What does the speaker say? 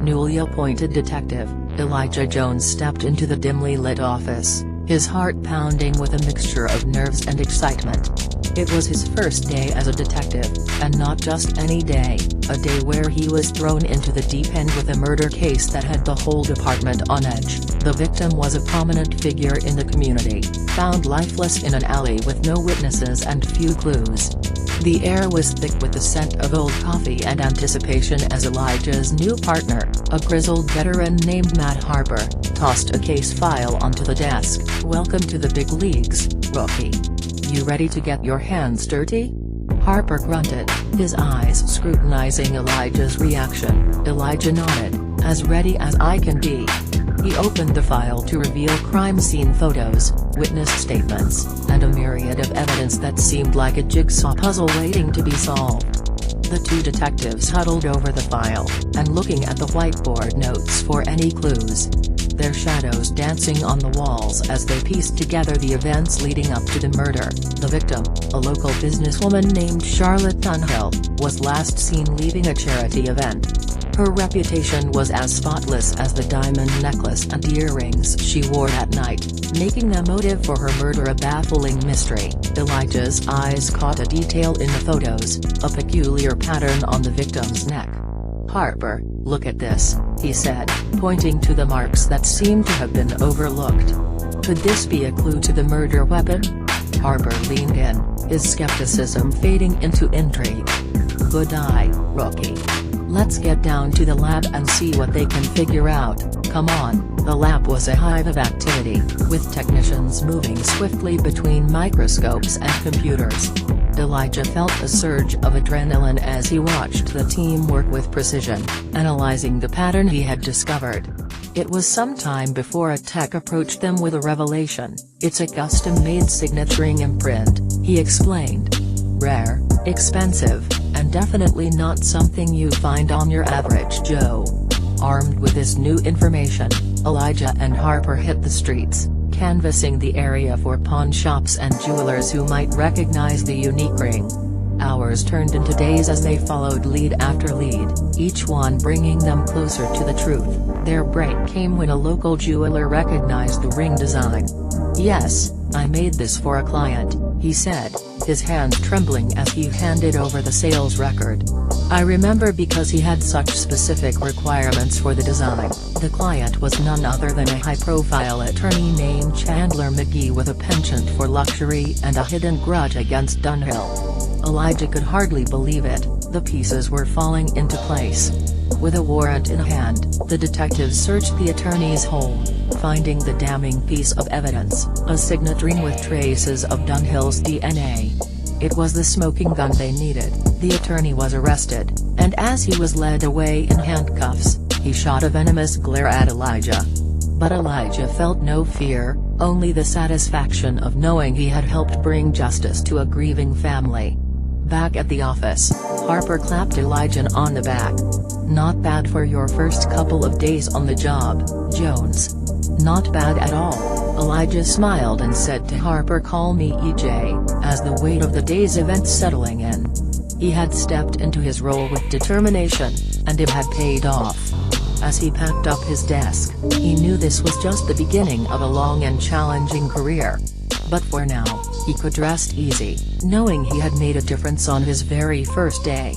Newly appointed detective, Elijah Jones stepped into the dimly lit office, his heart pounding with a mixture of nerves and excitement. It was his first day as a detective, and not just any day, a day where he was thrown into the deep end with a murder case that had the whole department on edge. The victim was a prominent figure in the community, found lifeless in an alley with no witnesses and few clues. The air was thick with the scent of old coffee and anticipation as Elijah's new partner, a grizzled veteran named Matt Harper, tossed a case file onto the desk. "Welcome to the big leagues, rookie. You ready to get your hands dirty?" Harper grunted, his eyes scrutinizing Elijah's reaction. Elijah nodded, "As ready as I can be." He opened the file to reveal crime scene photos, witness statements, and a myriad of evidence that seemed like a jigsaw puzzle waiting to be solved. The two detectives huddled over the file, and looking at the whiteboard notes for any clues. Their shadows dancing on the walls as they pieced together the events leading up to the murder. The victim, a local businesswoman named Charlotte Dunhill, was last seen leaving a charity event. Her reputation was as spotless as the diamond necklace and earrings she wore at night, making the motive for her murder a baffling mystery. Elijah's eyes caught a detail in the photos, a peculiar pattern on the victim's neck. "Harper, look at this," he said, pointing to the marks that seemed to have been overlooked. "Could this be a clue to the murder weapon?" Harper leaned in, his skepticism fading into intrigue. "Good eye, rookie. Let's get down to the lab and see what they can figure out, come on." The lab was a hive of activity, with technicians moving swiftly between microscopes and computers. Elijah felt a surge of adrenaline as he watched the team work with precision, analyzing the pattern he had discovered. It was some time before a tech approached them with a revelation. "It's a custom-made signaturing imprint," he explained. "Rare, expensive, and definitely not something you find on your average Joe." Armed with this new information, Elijah and Harper hit the streets, canvassing the area for pawn shops and jewelers who might recognize the unique ring. Hours turned into days as they followed lead after lead, each one bringing them closer to the truth. Their break came when a local jeweler recognized the ring design. "Yes, I made this for a client," he said, his hands trembling as he handed over the sales record. "I remember because he had such specific requirements for the design." The client was none other than a high-profile attorney named Chandler McGee with a penchant for luxury and a hidden grudge against Dunhill. Elijah could hardly believe it, the pieces were falling into place. With a warrant in hand, the detectives searched the attorney's home, finding the damning piece of evidence, a signet ring with traces of Dunhill's DNA. It was the smoking gun they needed. The attorney was arrested, and as he was led away in handcuffs, he shot a venomous glare at Elijah. But Elijah felt no fear, only the satisfaction of knowing he had helped bring justice to a grieving family. Back at the office, Harper clapped Elijah on the back. "Not bad for your first couple of days on the job, Jones." "Not bad at all," Elijah smiled and said to Harper, "Call me EJ," as the weight of the day's events settling in. He had stepped into his role with determination, and it had paid off. As he packed up his desk, he knew this was just the beginning of a long and challenging career. But for now, he could rest easy, knowing he had made a difference on his very first day.